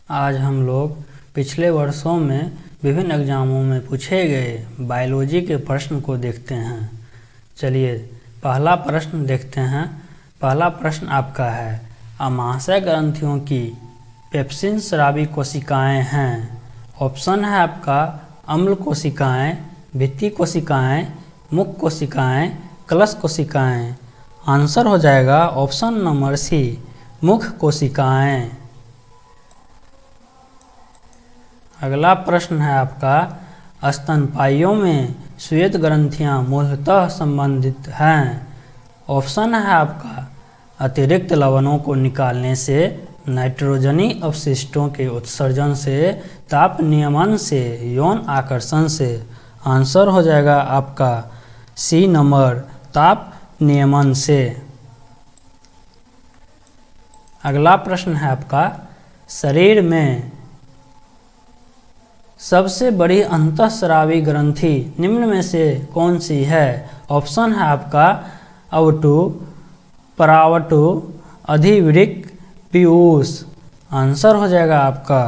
आज हम लोग पिछले वर्षों में विभिन्न एग्जामों में पूछे गए बायोलॉजी के प्रश्न को देखते हैं। चलिए पहला प्रश्न देखते हैं। पहला प्रश्न आपका है, आमाशय ग्रंथियों की पेप्सिन स्रावी कोशिकाएं हैं। ऑप्शन है आपका अम्ल कोशिकाएं, भित्ति कोशिकाएं, मुख कोशिकाएं, कलश कोशिकाएं। आंसर हो जाएगा ऑप्शन नंबर सी, मुख कोशिकाएं। अगला प्रश्न है आपका, स्तनपाइयों में श्वेत ग्रंथियां मूलतः संबंधित हैं। ऑप्शन है आपका अतिरिक्त लवणों को निकालने से, नाइट्रोजनी अपशिष्टों के उत्सर्जन से, ताप नियमन से, यौन आकर्षण से। आंसर हो जाएगा आपका सी नंबर, ताप नियमन से। अगला प्रश्न है आपका, शरीर में सबसे बड़ी अंतःस्रावी ग्रंथि निम्न में से कौन सी है। ऑप्शन है आपका अवटु, परावटु, अधिवृक्क, पीयूष। आंसर हो जाएगा आपका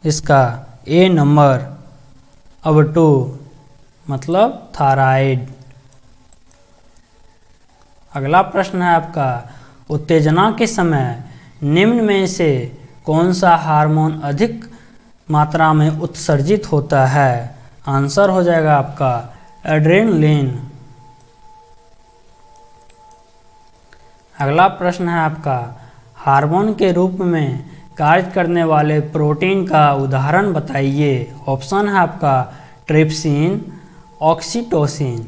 इसका ए नंबर, अवटु मतलब थायराइड। अगला प्रश्न है आपका, उत्तेजना के समय निम्न में से कौन सा हार्मोन अधिक मात्रा में उत्सर्जित होता है। आंसर हो जाएगा आपका एड्रेनलिन। अगला प्रश्न है आपका, हार्मोन के रूप में कार्य करने वाले प्रोटीन का उदाहरण बताइए। ऑप्शन है आपका ट्रिप्सिन, ऑक्सीटोसिन,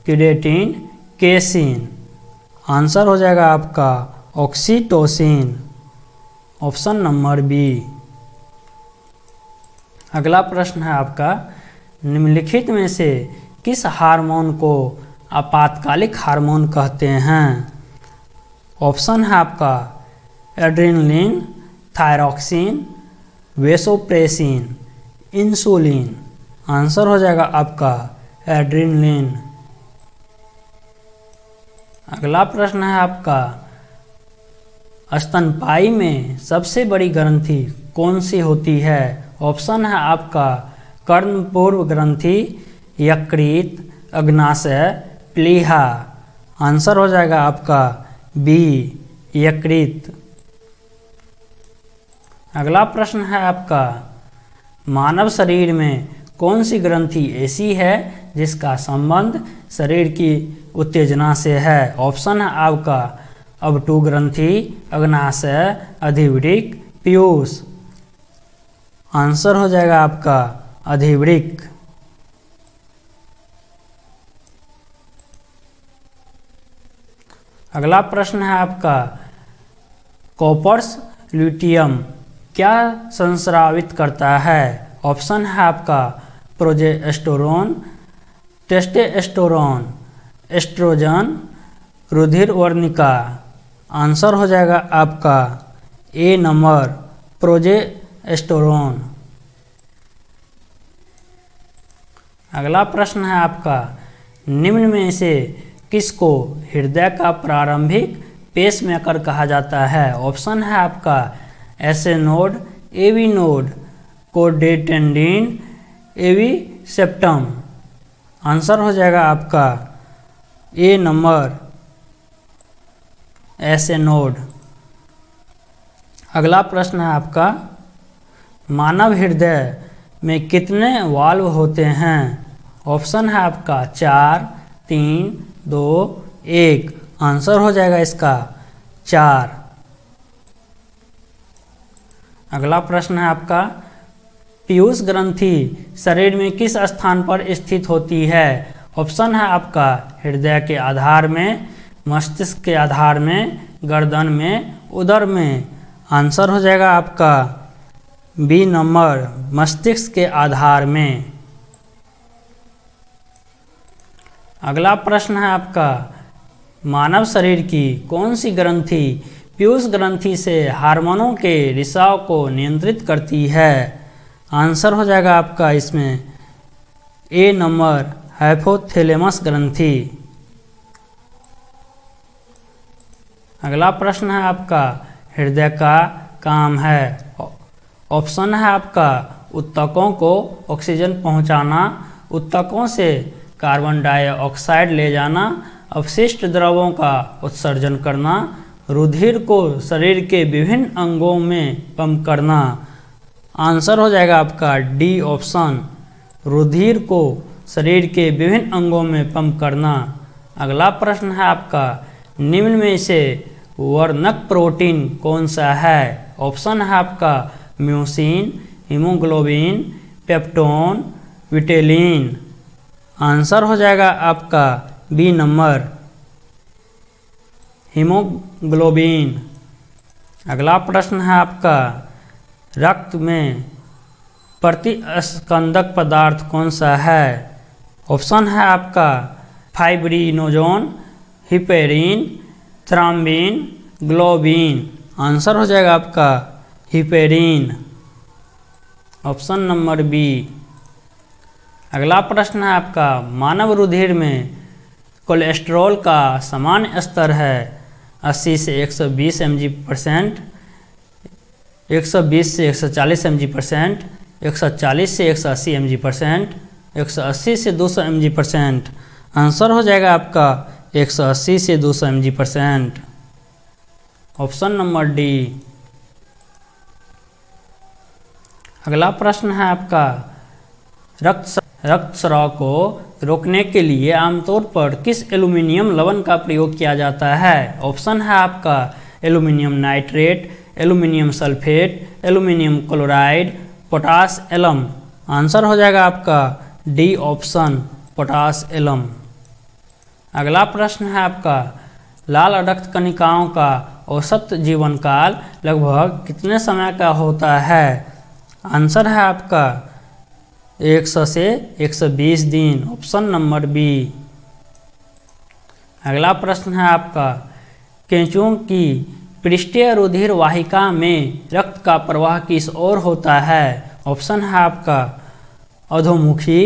क्यूरेटिन, केसिन। आंसर हो जाएगा आपका ऑक्सीटोसिन, ऑप्शन नंबर बी। अगला प्रश्न है आपका, निम्नलिखित में से किस हार्मोन को आपातकालिक हार्मोन कहते हैं। ऑप्शन है आपका adrenaline, thyroxine, vasopressin, insulin. Answer हो जाएगा आपका एड्रेनलिन। अगला प्रश्न है आपका, स्तनपायी में सबसे बड़ी ग्रंथि कौन सी होती है। ऑप्शन है आपका कर्णपूर्व ग्रंथि, यकृत, अग्नाशय, प्लीहा। आंसर हो जाएगा आपका बी, यकृत। अगला प्रश्न है आपका, मानव शरीर में कौन सी ग्रंथि ऐसी है जिसका संबंध शरीर की उत्तेजना से है। ऑप्शन है आपका अवटु ग्रंथि, अग्नाशय, अधिवृक्क, पीयूष। आंसर हो जाएगा आपका अधिवृक्क। अगला प्रश्न है आपका, कॉपर्स ल्यूटियम क्या संस्रावित करता है। ऑप्शन है आपका प्रोजेस्टेरोन, टेस्टोस्टेरोन, एस्ट्रोजन, रुधिर वर्णिका। आंसर हो जाएगा आपका ए नंबर, प्रोजेस्टेरोन। अगला प्रश्न है आपका, निम्न में से किसको हृदय का प्रारंभिक पेसमेकर कहा जाता है। ऑप्शन है आपका एसए नोड, एवी नोड, कोडेटेंडिन, एवी सेप्टम। आंसर हो जाएगा आपका ए नंबर, एसए नोड। अगला प्रश्न है आपका, मानव हृदय में कितने वाल्व होते हैं। ऑप्शन है आपका 4, 3, 2, 1। आंसर हो जाएगा इसका 4। अगला प्रश्न है आपका, पीयूष ग्रंथि शरीर में किस स्थान पर स्थित होती है। ऑप्शन है आपका हृदय के आधार में, मस्तिष्क के आधार में, गर्दन में, उदर में। आंसर हो जाएगा आपका बी नंबर, मस्तिष्क के आधार में। अगला प्रश्न है आपका, मानव शरीर की कौन सी ग्रंथि पीयूष ग्रंथि से हार्मोनों के रिसाव को नियंत्रित करती है। आंसर हो जाएगा आपका इसमें ए नंबर, हाइपोथैलेमस ग्रंथि। अगला प्रश्न है आपका, हृदय का काम है। ऑप्शन है आपका उत्तकों को ऑक्सीजन पहुंचाना, उत्तकों से कार्बन डाइऑक्साइड ले जाना, अपशिष्ट द्रवों का उत्सर्जन करना, रुधिर को शरीर के विभिन्न अंगों में पंप करना। आंसर हो जाएगा आपका डी ऑप्शन, रुधिर को शरीर के विभिन्न अंगों में पंप करना। अगला प्रश्न है आपका, निम्न में से वर्णक प्रोटीन कौन सा है? ऑप्शन है आपका म्यूसिन, हीमोग्लोबिन, पेप्टोन, विटेलिन। आंसर हो जाएगा आपका बी नंबर, हीमोग्लोबिन। अगला प्रश्न है आपका, रक्त में प्रतिस्कंदक पदार्थ कौन सा है? ऑप्शन है आपका फाइब्रिनोजोन, हिपेरिन, थ्राम्बिन, ग्लोबिन। आंसर हो जाएगा आपका हिपेरिन, ऑप्शन नंबर बी। अगला प्रश्न है आपका, मानव रुधिर में कोलेस्ट्रॉल का सामान्य स्तर है 80 से 120 mg%, 120 से 140 mg%, 140 से 180 mg%, 180 से 200 mg%। आंसर हो जाएगा आपका 180 से 200 mg%, ऑप्शन नंबर डी। अगला प्रश्न है आपका, रक्तस्राव को रोकने के लिए आमतौर पर किस एल्यूमिनियम लवण का प्रयोग किया जाता है? ऑप्शन है आपका aluminium nitrate, aluminium sulphate, aluminium chloride, potash alum. Answer हो जाएगा आपका डी ऑप्शन, पोटास एलम। अगला प्रश्न है आपका, लाल रक्त कणिकाओं का औसत जीवन काल लगभग कितने समय का होता है? आंसर है आपका 100 से 120 दिन, ऑप्शन नंबर बी। अगला प्रश्न है आपका, केंचुओं की पृष्ठीय रुधिर वाहिका में रक्त का प्रवाह किस ओर होता है? ऑप्शन है आपका अधोमुखी,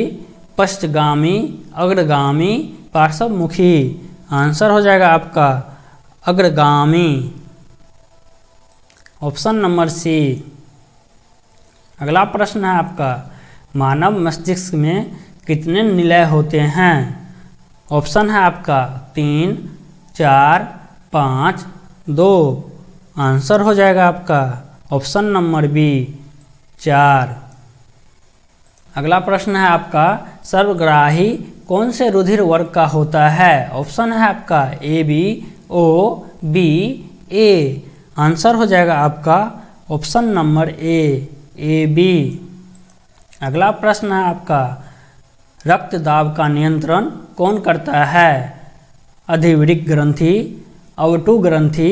पश्चगामी, अग्रगामी, पार्श्वमुखी। आंसर हो जाएगा आपका अग्रगामी, ऑप्शन नंबर सी। अगला प्रश्न है आपका, मानव मस्तिष्क में कितने निलय होते हैं? ऑप्शन है आपका 3, 4, 5, 2। आंसर हो जाएगा आपका ऑप्शन नंबर बी, 4। अगला प्रश्न है आपका, सर्वग्राही कौन से रुधिर वर्ग का होता है? ऑप्शन है आपका A B, O B, A. Answer हो जाएगा आपका ऑप्शन नंबर ए बी। अगला प्रश्न है आपका, रक्त दाब का नियंत्रण कौन करता है? अधिवृक्क ग्रंथि, अवटु ग्रंथि,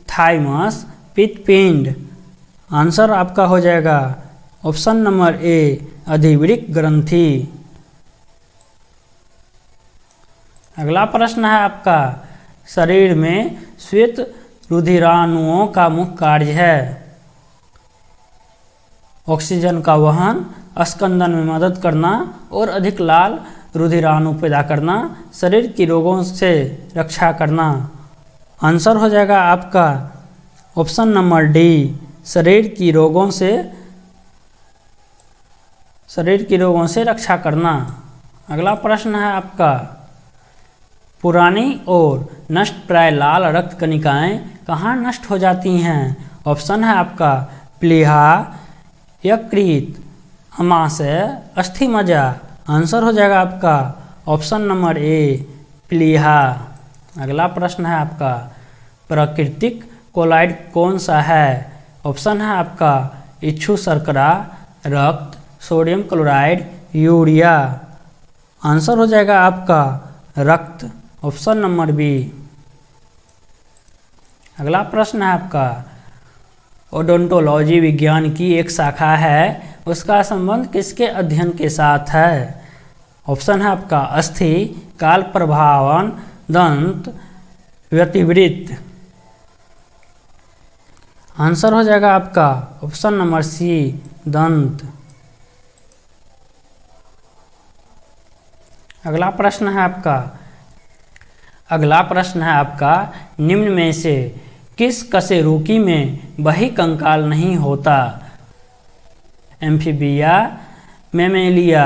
थाइमस, पित्तपिंड। आंसर आपका हो जाएगा ऑप्शन नंबर ए, अधिवृक्क ग्रंथि। अगला प्रश्न है आपका, शरीर में श्वेत रुधिराणुओं का मुख्य कार्य है? ऑक्सीजन का वहन, स्कंदन में मदद करना और अधिक लाल रुधिराणु पैदा करना, शरीर की रोगों से रक्षा करना। आंसर हो जाएगा आपका ऑप्शन नंबर डी, शरीर की रोगों से रक्षा करना। अगला प्रश्न है आपका, पुरानी और नष्ट प्राय लाल रक्त कणिकाएं कहाँ नष्ट हो जाती हैं? ऑप्शन है आपका प्लीहा, यकृत, अमाशय, अस्थि मज्जा। आंसर हो जाएगा आपका ऑप्शन नंबर ए, प्लीहा। अगला प्रश्न है आपका, प्राकृतिक कोलाइड कौन सा है? ऑप्शन है आपका इच्छु शर्करा, रक्त, सोडियम क्लोराइड, यूरिया। आंसर हो जाएगा आपका रक्त, ऑप्शन नंबर बी। अगला प्रश्न है आपका, ओडोंटोलॉजी विज्ञान की एक शाखा है, उसका संबंध किसके अध्ययन के साथ है? ऑप्शन है आपका अस्थि, काल प्रभावन, दंत, व्यतिवृत्त। आंसर हो जाएगा आपका ऑप्शन नंबर सी, दंत। अगला प्रश्न है आपका, निम्न में से किस कशेरुकी में बहिकंकाल नहीं होता? Amphibia, Mammalia,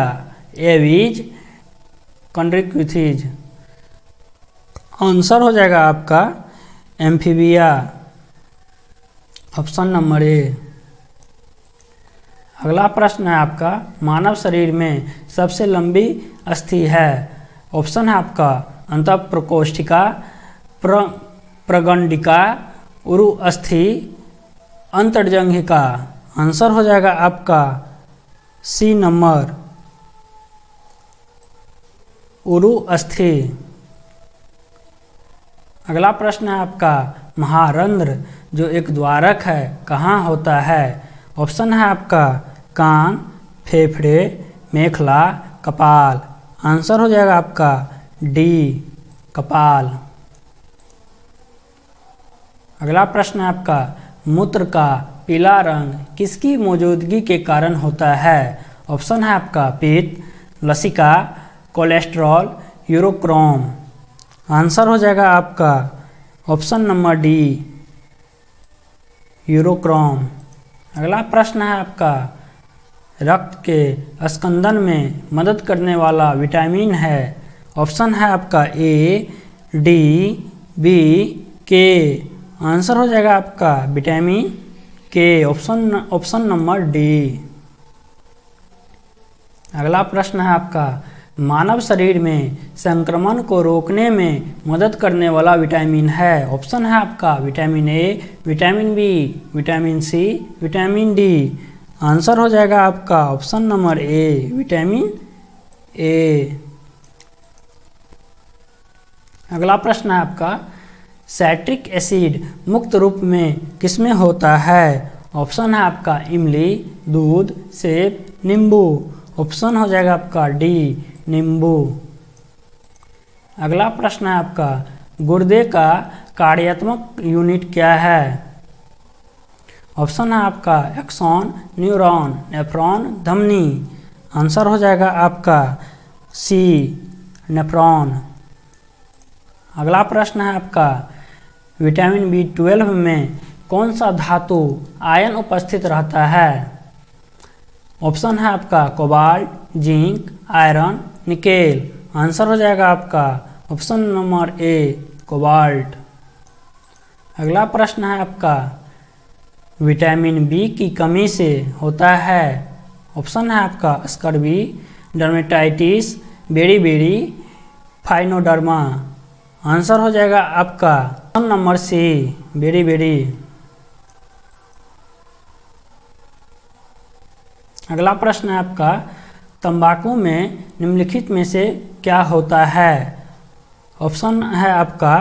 Aves, Chondrichthyes. Answer हो जाएगा आपका एम्फीबिया, ऑप्शन नंबर ए। अगला प्रश्न है आपका, मानव शरीर में सबसे लंबी अस्थि है। ऑप्शन है आपका अंतःप्रकोष्ठिका, प्रगंडिका, उरु अस्थि, अंतर्जंघिका। आंसर हो जाएगा आपका सी नंबर, उरु अस्थि। अगला प्रश्न है आपका, महारंध्र जो एक द्वारक है कहाँ होता है। ऑप्शन है आपका कान, फेफड़े, मेखला, कपाल। आंसर हो जाएगा आपका डी, कपाल। अगला प्रश्न है आपका, मूत्र का पीला रंग किसकी मौजूदगी के कारण होता है। ऑप्शन है आपका पित्त, लसिका, कोलेस्ट्रॉल, यूरोक्रोम। आंसर हो जाएगा आपका ऑप्शन नंबर डी, यूरोक्रोम। अगला प्रश्न है आपका, रक्त के स्कंदन में मदद करने वाला विटामिन है। ऑप्शन है आपका ए, डी, बी, के। आंसर हो जाएगा आपका विटामिन के, ऑप्शन नंबर डी। अगला प्रश्न है आपका, मानव शरीर में संक्रमण को रोकने में मदद करने वाला विटामिन है। ऑप्शन है आपका vitamin A, vitamin B, vitamin C, vitamin D. Answer हो जाएगा आपका option number A, vitamin A. अगला प्रश्न है आपका, साइट्रिक एसिड मुक्त रूप में किसमें होता है। ऑप्शन है आपका इमली, दूध, सेब, नींबू। ऑप्शन हो जाएगा आपका डी, नींबू। अगला प्रश्न है आपका, गुर्दे का कार्यात्मक यूनिट क्या है। ऑप्शन है आपका एक्सॉन, न्यूरॉन, नेफ्रॉन, धमनी। आंसर हो जाएगा आपका सी, नेफ्रॉन। अगला प्रश्न है आपका, विटामिन B12 में कौन सा धातु आयन उपस्थित रहता है। ऑप्शन है आपका cobalt, zinc, iron, nickel. Answer हो जाएगा आपका ऑप्शन नंबर ए, कोबाल्ट। अगला प्रश्न है आपका, विटामिन बी की कमी से होता है। ऑप्शन है आपका स्कर्वी, डर्मेटाइटिस, बेरी, फाइनोडर्मा। आंसर हो जाएगा आपका ऑप्शन नंबर सी, बेरी। अगला प्रश्न है आपका, तंबाकू में निम्नलिखित में से क्या होता है। ऑप्शन है आपका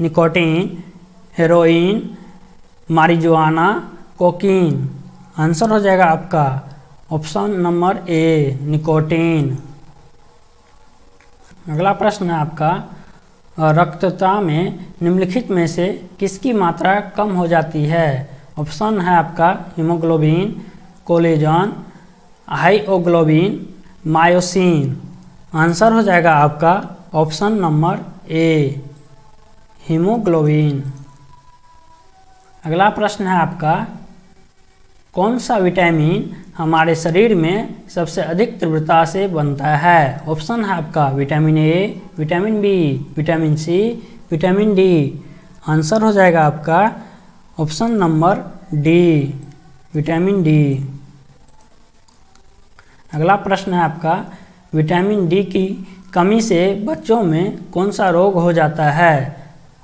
nicotine, heroin, marijuana, cocaine. Answer हो जाएगा आपका ऑप्शन नंबर ए, निकोटीन। अगला प्रश्न है आपका, रक्तता में निम्नलिखित में से किसकी मात्रा कम हो जाती है। ऑप्शन है आपका हीमोग्लोबिन, कोलेजन, हाइओग्लोबिन, मायोसिन। आंसर हो जाएगा आपका ऑप्शन नंबर ए, हीमोग्लोबिन। अगला प्रश्न है आपका, कौन सा विटामिन हमारे शरीर में सबसे अधिक तीव्रता से बनता है। ऑप्शन है आपका vitamin A, vitamin B, vitamin C, vitamin D. Answer हो जाएगा आपका option number D, vitamin D. अगला प्रश्न है आपका, विटामिन डी की कमी से बच्चों में कौन सा रोग हो जाता है।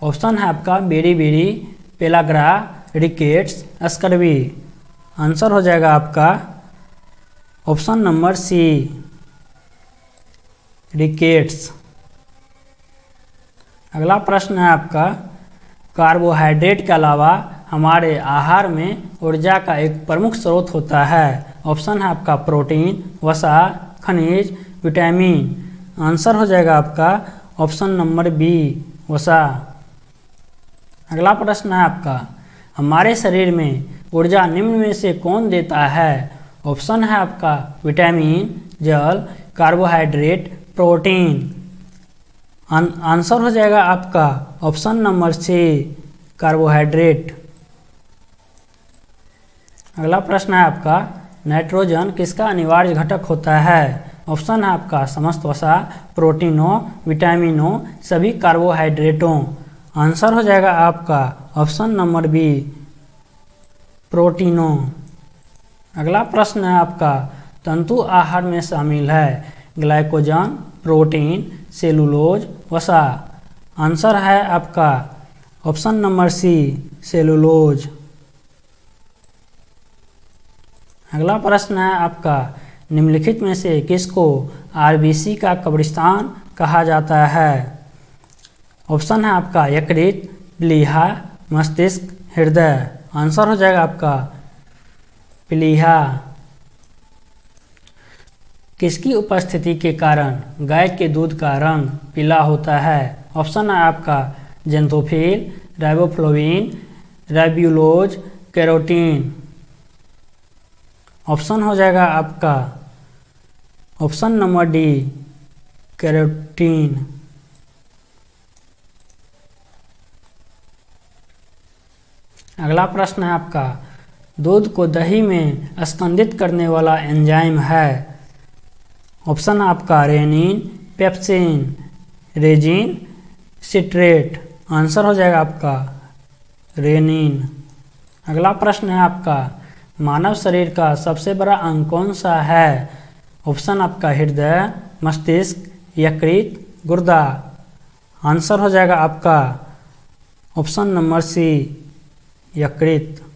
ऑप्शन है आपका beri, pellagra, rickets, scurvy. Answer हो जाएगा आपका ऑप्शन नंबर सी, रिकेट्स। अगला प्रश्न है आपका, कार्बोहाइड्रेट के अलावा हमारे आहार में ऊर्जा का एक प्रमुख स्रोत होता है। ऑप्शन है आपका प्रोटीन, वसा, खनिज, विटामिन। आंसर हो जाएगा आपका ऑप्शन नंबर बी, वसा। अगला प्रश्न है आपका, हमारे शरीर में ऊर्जा निम्न में से कौन देता है। ऑप्शन है आपका विटामिन, जल, कार्बोहाइड्रेट, प्रोटीन। आंसर हो जाएगा आपका ऑप्शन नंबर सी, कार्बोहाइड्रेट। अगला प्रश्न है आपका, नाइट्रोजन किसका अनिवार्य घटक होता है? ऑप्शन है आपका समस्त वसा, प्रोटीनों, विटामिनों, सभी कार्बोहाइड्रेटों। आंसर हो जाएगा आपका ऑप्शन नंबर बी, प्रोटीनों। अगला प्रश्न है आपका, तंतु आहार में शामिल है ग्लाइकोजन, प्रोटीन, सेलुलोज, वसा। आंसर है आपका ऑप्शन नंबर सी, सेलुलोज। अगला प्रश्न है आपका, निम्नलिखित में से किसको आरबीसी का कब्रिस्तान कहा जाता है? ऑप्शन है आपका यकृत, प्लीहा, मस्तिष्क, हृदय। आंसर हो जाएगा आपका प्लीहा। किसकी उपस्थिति के कारण गाय के दूध का रंग पीला होता है? ऑप्शन है आपका xanthophyll, riboflavin, ribulose, carotene. Option हो जाएगा आपका ऑप्शन नंबर डी, कैरोटीन। अगला प्रश्न है आपका, दूध को दही में स्कंदित करने वाला एंजाइम है? ऑप्शन आपका rennin, pepsin, resin, citrate. Answer हो जाएगा आपका रेनिन। अगला प्रश्न है आपका, मानव शरीर का सबसे बड़ा अंग कौन सा है? ऑप्शन आपका हृदय, मस्तिष्क, यकृत, गुर्दा। आंसर हो जाएगा आपका ऑप्शन नंबर सी, यकृत।